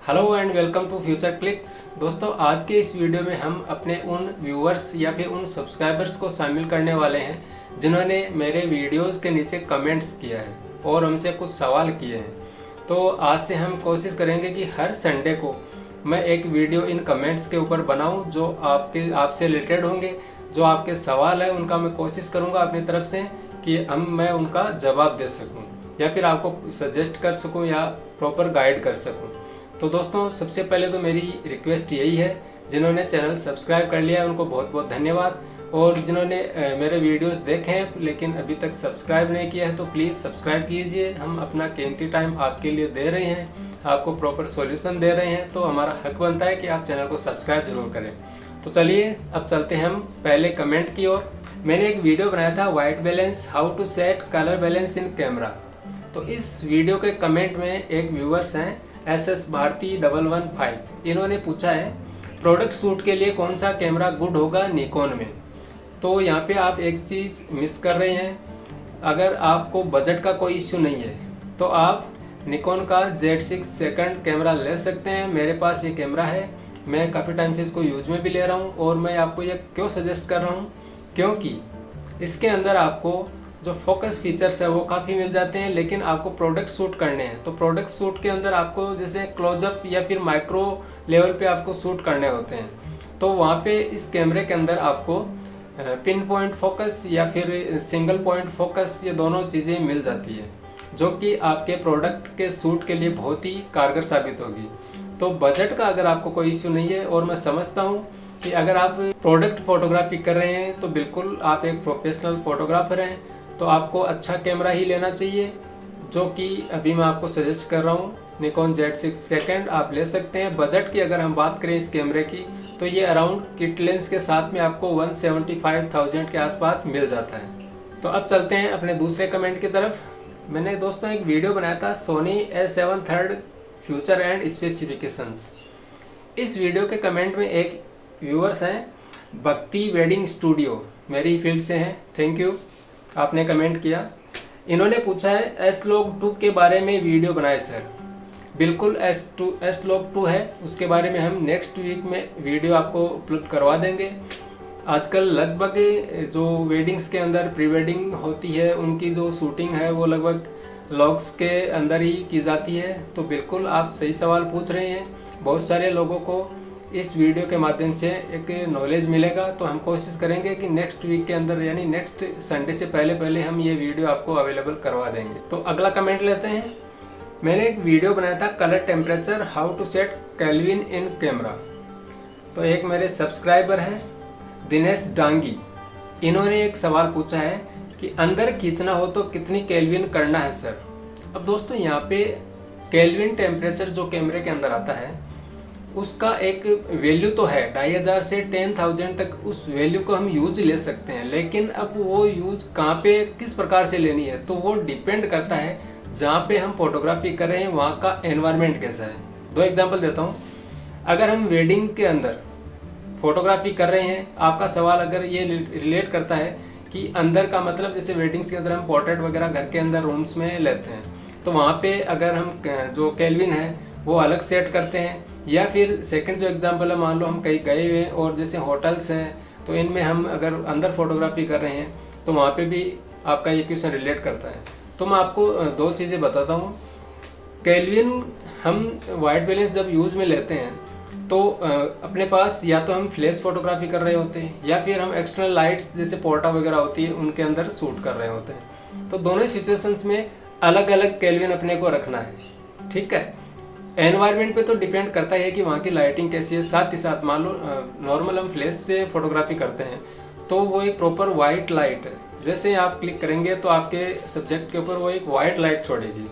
Hello and welcome to Future Clicks. दोस्तों, आज के इस वीडियो में हम अपने उन व्यूअर्स या फिर उन सब्सक्राइबर्स को शामिल करने वाले हैं जिन्होंने मेरे वीडियोस के नीचे कमेंट्स किया है और हमसे कुछ सवाल किए हैं। तो आज से हम कोशिश करेंगे कि हर संडे को मैं एक वीडियो इन कमेंट्स के ऊपर बनाऊं जो आपसे रिलेटेड होंगे। जो आपके सवाल है उनका मैं कोशिश करूंगा अपनी तरफ से कि मैं उनका जवाब दे सकूं या फिर आपको सजेस्ट कर सकूं या प्रॉपर गाइड कर सकूं। तो दोस्तों, सबसे पहले तो मेरी रिक्वेस्ट यही है, जिन्होंने चैनल सब्सक्राइब कर लिया है उनको बहुत बहुत धन्यवाद, और जिन्होंने मेरे वीडियोस देखे हैं लेकिन अभी तक सब्सक्राइब नहीं किया है तो प्लीज़ सब्सक्राइब कीजिए। हम अपना कीमती टाइम आपके लिए दे रहे हैं, आपको प्रॉपर सॉल्यूशन दे रहे हैं, तो हमारा हक बनता है कि आप चैनल को सब्सक्राइब जरूर करें। तो चलिए अब चलते हैं हम पहले कमेंट की ओर। मैंने एक वीडियो बनाया था white balance, how to set colour balance in camera. तो इस वीडियो के कमेंट में एक व्यूअर्स हैं SS भारती 115, इन्होंने पूछा है प्रोडक्ट शूट के लिए कौन सा कैमरा गुड होगा निकॉन में। तो यहाँ पे आप एक चीज़ मिस कर रहे हैं। अगर आपको बजट का कोई इश्यू नहीं है तो आप निकॉन का Z6 सेकंड कैमरा ले सकते हैं। मेरे पास ये कैमरा है, मैं काफ़ी टाइम से इसको यूज में भी ले रहा हूँ। और मैं आपको ये क्यों सजेस्ट कर रहा हूँ, क्योंकि इसके अंदर आपको जो फोकस फीचर्स है वो काफ़ी मिल जाते हैं, लेकिन आपको प्रोडक्ट शूट करने हैं तो प्रोडक्ट शूट के अंदर आपको जैसे क्लोजअप या फिर माइक्रो लेवल पे आपको शूट करने होते हैं, तो वहाँ पे इस कैमरे के अंदर आपको पिन पॉइंट फोकस या फिर सिंगल पॉइंट फोकस, ये दोनों चीज़ें मिल जाती है जो कि आपके प्रोडक्ट के शूट के लिए बहुत ही कारगर साबित होगी। तो बजट का अगर आपको कोई इश्यू नहीं है, और मैं समझता हूँ कि अगर आप प्रोडक्ट फोटोग्राफी कर रहे हैं तो बिल्कुल आप एक प्रोफेशनल फोटोग्राफर हैं, तो आपको अच्छा कैमरा ही लेना चाहिए, जो कि अभी मैं आपको सजेस्ट कर रहा हूँ निकॉन Z6 सेकंड आप ले सकते हैं। बजट की अगर हम बात करें इस कैमरे की तो ये अराउंड किट लेंस के साथ में आपको 175,000 के आसपास मिल जाता है। तो अब चलते हैं अपने दूसरे कमेंट की तरफ। मैंने दोस्तों एक वीडियो बनाया था Sony A7 III future and specifications. इस वीडियो के कमेंट में एक व्यूअर्स हैं भक्ति वेडिंग स्टूडियो, मेरी फील्ड से हैं, थैंक यू, आपने कमेंट किया। इन्होंने पूछा है S-Log 2 के बारे में वीडियो बनाए सर। बिल्कुल S-Log 2 है, उसके बारे में हम नेक्स्ट वीक में वीडियो आपको उपलब्ध करवा देंगे। आजकल लगभग जो वेडिंग्स के अंदर प्री वेडिंग होती है उनकी जो शूटिंग है वो लगभग लॉग्स के अंदर ही की जाती है। तो बिल्कुल आप सही सवाल पूछ रहे हैं, बहुत सारे लोगों को इस वीडियो के माध्यम से एक नॉलेज मिलेगा। तो हम कोशिश करेंगे कि नेक्स्ट वीक के अंदर यानी नेक्स्ट संडे से पहले हम ये वीडियो आपको अवेलेबल करवा देंगे। तो अगला कमेंट लेते हैं। मैंने एक वीडियो बनाया था colour temperature how to set Kelvin in camera. तो एक मेरे सब्सक्राइबर हैं दिनेश डांगी, इन्होंने एक सवाल पूछा है कि अंदर खींचना हो तो कितनी केल्विन करना है सर। अब दोस्तों, यहाँ पे केल्विन टेम्परेचर जो कैमरे के अंदर आता है उसका एक वैल्यू तो है 2500 से 10,000 तक, उस वैल्यू को हम यूज ले सकते हैं, लेकिन अब वो यूज कहाँ पे किस प्रकार से लेनी है तो वो डिपेंड करता है जहाँ पे हम फोटोग्राफी कर रहे हैं वहाँ का एनवायरनमेंट कैसा है। दो एग्जांपल देता हूँ। अगर हम वेडिंग के अंदर फोटोग्राफी कर रहे हैं, आपका सवाल अगर ये रिलेट करता है कि अंदर का मतलब जैसे वेडिंग्स के अंदर हम पोर्ट्रेट वगैरह घर के अंदर रूम्स में लेते हैं, तो वहाँ पे अगर हम जो केल्विन है वो अलग सेट करते हैं, या फिर सेकंड जो एग्जांपल है, मान लो हम कहीं गए हुए हैं और जैसे होटल्स हैं तो इनमें हम अगर अंदर फोटोग्राफी कर रहे हैं तो वहाँ पे भी आपका ये क्वेश्चन रिलेट करता है। तो मैं आपको दो चीज़ें बताता हूँ। केल्विन हम वाइट बैलेंस जब यूज में लेते हैं तो अपने पास या तो हम फ्लैश फोटोग्राफी कर रहे होते हैं या फिर हम एक्सटर्नल लाइट्स जैसे पोर्टा वगैरह होती है उनके अंदर शूट कर रहे होते हैं। तो दोनों सिचुएशंस में अलग अलग केल्विन अपने को रखना है, ठीक है। एनवायरनमेंट पे तो डिपेंड करता है कि वहाँ की लाइटिंग कैसी है। साथ ही साथ मान लो नॉर्मल हम फ्लैश से फोटोग्राफी करते हैं तो वो एक प्रॉपर वाइट लाइट है, जैसे आप क्लिक करेंगे तो आपके सब्जेक्ट के ऊपर वो एक वाइट लाइट छोड़ेगी।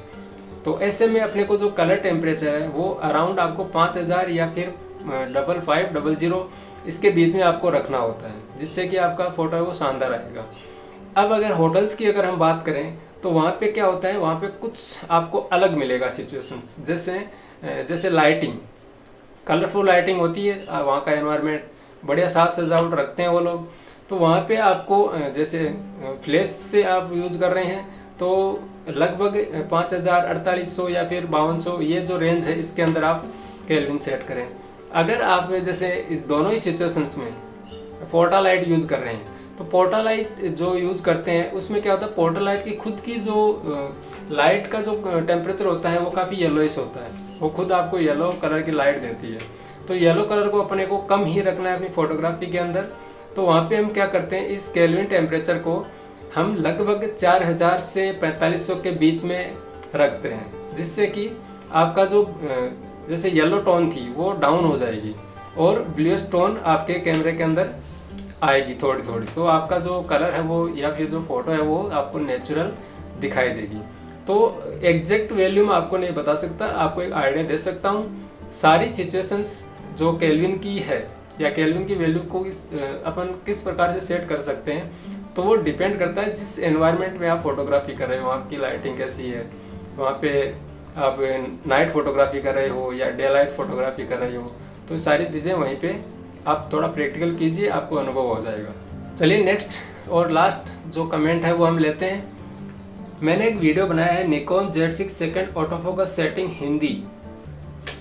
तो ऐसे में अपने को जो कलर टेम्परेचर है वो अराउंड आपको 5000 या फिर 5500 इसके बीच में आपको रखना होता है, जिससे कि आपका फोटो है वो शानदार आएगा। अब अगर होटल्स की अगर हम बात करें तो वहाँ पे क्या होता है, वहाँ पे कुछ आपको अलग मिलेगा सिचुएशंस, जैसे लाइटिंग, कलरफुल लाइटिंग होती है, वहाँ का एनवायरनमेंट बढ़िया साज सजावट रखते हैं वो लोग। तो वहाँ पे आपको जैसे फ्लैश से आप यूज कर रहे हैं तो लगभग 5000, 4800 या फिर 5200 ये जो रेंज है इसके अंदर आप केल्विन सेट करें। अगर आप जैसे दोनों ही सिचुएशंस में पोर्टा लाइट यूज कर रहे हैं तो पोर्टा लाइट जो यूज करते हैं उसमें क्या होता है, पोर्टा लाइट की खुद की जो लाइट का जो टेम्परेचर होता है वो काफ़ी येलोइश होता है, वो खुद आपको येलो कलर की लाइट देती है। तो येलो कलर को अपने को कम ही रखना है अपनी फोटोग्राफी के अंदर। तो वहाँ पे हम क्या करते हैं, इस केल्विन टेम्परेचर को हम लगभग 4000 से 4500 के बीच में रखते हैं, जिससे कि आपका जो जैसे येलो टोन थी वो डाउन हो जाएगी और ब्लूइश टोन आपके कैमरे के अंदर आएगी थोड़ी थोड़ी। तो आपका जो कलर है वो या फिर जो फोटो है वो आपको नेचुरल दिखाई देगी। तो एग्जैक्ट वैल्यू मैं आपको नहीं बता सकता, आपको एक आइडिया दे सकता हूँ। सारी सिचुएशंस जो केल्विन की है या केल्विन की वैल्यू को अपन किस प्रकार से सेट कर सकते हैं, तो वो डिपेंड करता है जिस एनवायरनमेंट में आप फोटोग्राफी कर रहे हो, वहाँ की लाइटिंग कैसी है, वहाँ पे आप नाइट फोटोग्राफी कर रहे हो या डे लाइट फोटोग्राफी कर रहे हो। तो सारी चीज़ें वहीं पे आप थोड़ा प्रैक्टिकल कीजिए, आपको अनुभव हो जाएगा। चलिए नेक्स्ट और लास्ट जो कमेंट है वो हम लेते हैं। मैंने एक वीडियो बनाया है Nikon Z6 second autofocus setting Hindi,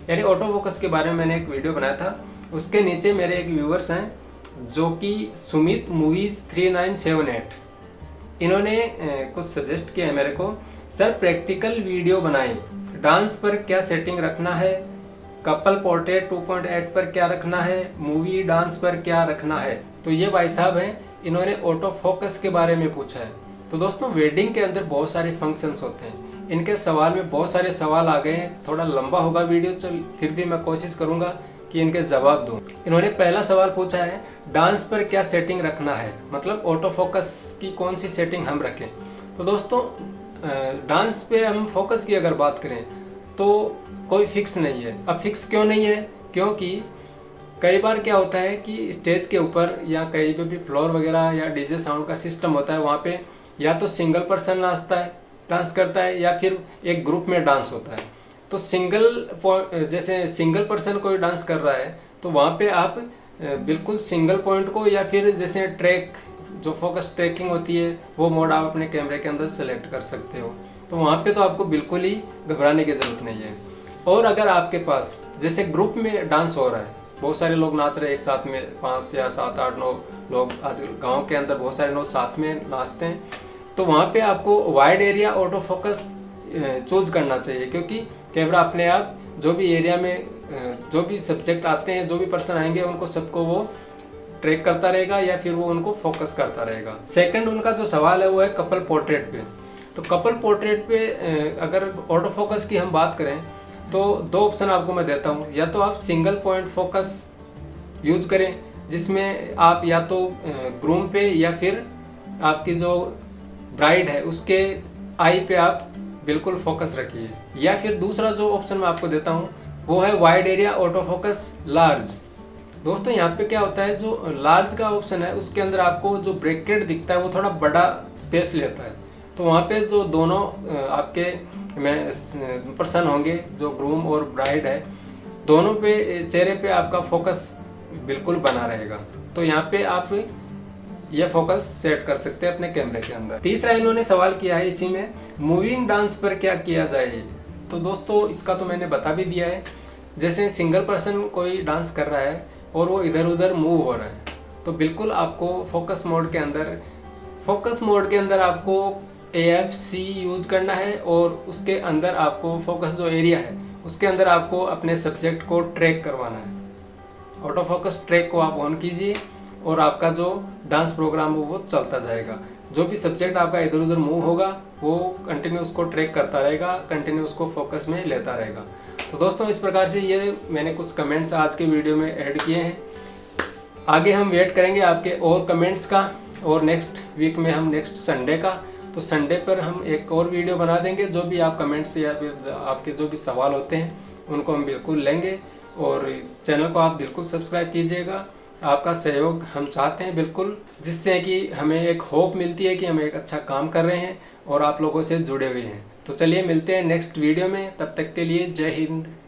यानी ऑटोफोकस के बारे में मैंने एक वीडियो बनाया था। उसके नीचे मेरे एक व्यूअर्स हैं जो कि सुमित मूवीज 3978, इन्होंने कुछ सजेस्ट किया है मेरे को, सर प्रैक्टिकल वीडियो बनाएं, डांस पर क्या सेटिंग रखना है, कपल पोर्ट्रेट 2.8 पर क्या रखना है, मूवी डांस पर क्या रखना है। तो ये भाई साहब हैं, इन्होंने ऑटो फोकस के बारे में पूछा है। तो दोस्तों वेडिंग के अंदर बहुत सारे फंक्शंस होते हैं, इनके सवाल में बहुत सारे सवाल आ गए हैं। थोड़ा लंबा होगा वीडियो, चल फिर भी मैं कोशिश करूंगा कि इनके जवाब दूं। इन्होंने पहला सवाल पूछा है डांस पर क्या सेटिंग रखना है, मतलब ऑटो फोकस की कौन सी सेटिंग हम रखें। तो दोस्तों डांस पे हम फोकस की अगर बात करें तो कोई फिक्स नहीं है। अब फिक्स क्यों नहीं है, क्योंकि कई बार क्या होता है कि स्टेज के ऊपर या कहीं पे भी फ्लोर वगैरह या डीजे साउंड का सिस्टम होता है, वहाँ पे या तो सिंगल पर्सन नाचता है, डांस करता है, या फिर एक ग्रुप में डांस होता है। तो जैसे सिंगल पर्सन कोई डांस कर रहा है तो वहाँ पे आप बिल्कुल सिंगल पॉइंट को या फिर जैसे ट्रैक जो फोकस ट्रैकिंग होती है वो मोड आप अपने कैमरे के अंदर सेलेक्ट कर सकते हो। तो वहाँ पे तो आपको बिल्कुल ही घबराने की ज़रूरत नहीं है। और अगर आपके पास जैसे ग्रुप में डांस हो रहा है, बहुत सारे लोग नाच रहे हैं एक साथ में, 5 या 7 8 9 लोग, आज गाँव के अंदर बहुत सारे लोग साथ में नाचते हैं, तो वहाँ पे आपको wide area auto focus choose करना चाहिए, क्योंकि कैमरा अपने आप जो भी एरिया में जो भी सब्जेक्ट आते हैं, जो भी पर्सन आएंगे, उनको सबको वो ट्रैक करता रहेगा या फिर वो उनको फोकस करता रहेगा। सेकंड उनका जो सवाल है वो है कपल पोर्ट्रेट पे। तो कपल पोर्ट्रेट पे अगर ऑटो फोकस की हम बात करें तो 2 ऑप्शन आपको मैं देता हूँ, या तो आप सिंगल पॉइंट फोकस यूज करें जिसमें आप या तो ग्रूम पे या फिर आपकी जो ब्राइड है उसके आई पे आप बिल्कुल फोकस रखिए, या फिर दूसरा जो ऑप्शन मैं आपको देता हूँ वो है wide area auto focus large. दोस्तों यहाँ पे क्या होता है, जो लार्ज का ऑप्शन है उसके अंदर आपको जो ब्रैकेट दिखता है वो थोड़ा बड़ा स्पेस लेता है। तो वहाँ पे जो दोनों आपके पर्सन होंगे, जो ग्रूम और ब्राइड है, दोनों पे चेहरे पे आपका फोकस बिल्कुल बना रहेगा। तो यहाँ पे आप ये फोकस सेट कर सकते हैं अपने कैमरे के अंदर। तीसरा इन्होंने सवाल किया है इसी में, मूविंग डांस पर क्या किया जाए। तो दोस्तों इसका तो मैंने बता भी दिया है। जैसे सिंगल पर्सन कोई डांस कर रहा है और वो इधर उधर मूव हो रहा है, तो बिल्कुल आपको फोकस मोड के अंदर आपको AFC यूज करना है, और उसके अंदर आपको फोकस जो एरिया है उसके अंदर आपको अपने सब्जेक्ट को ट्रैक करवाना है। ऑटो फोकस ट्रैक को आप ऑन कीजिए और आपका जो डांस प्रोग्राम हो वो चलता जाएगा। जो भी सब्जेक्ट आपका इधर उधर मूव होगा वो कंटिन्यू उसको ट्रैक करता रहेगा, कंटिन्यू उसको फोकस में लेता रहेगा। तो दोस्तों इस प्रकार से ये मैंने कुछ कमेंट्स आज के वीडियो में ऐड किए हैं। आगे हम वेट करेंगे आपके और कमेंट्स का, और नेक्स्ट वीक में हम नेक्स्ट संडे का, तो संडे पर हम एक और वीडियो बना देंगे। जो भी आप कमेंट्स या फिर आपके जो भी सवाल होते हैं उनको हम बिल्कुल लेंगे, और चैनल को आप बिल्कुल सब्सक्राइब कीजिएगा। आपका सहयोग हम चाहते हैं बिल्कुल, जिससे कि हमें एक होप मिलती है कि हम एक अच्छा काम कर रहे हैं और आप लोगों से जुड़े हुए हैं। तो चलिए मिलते हैं नेक्स्ट वीडियो में, तब तक के लिए जय हिंद।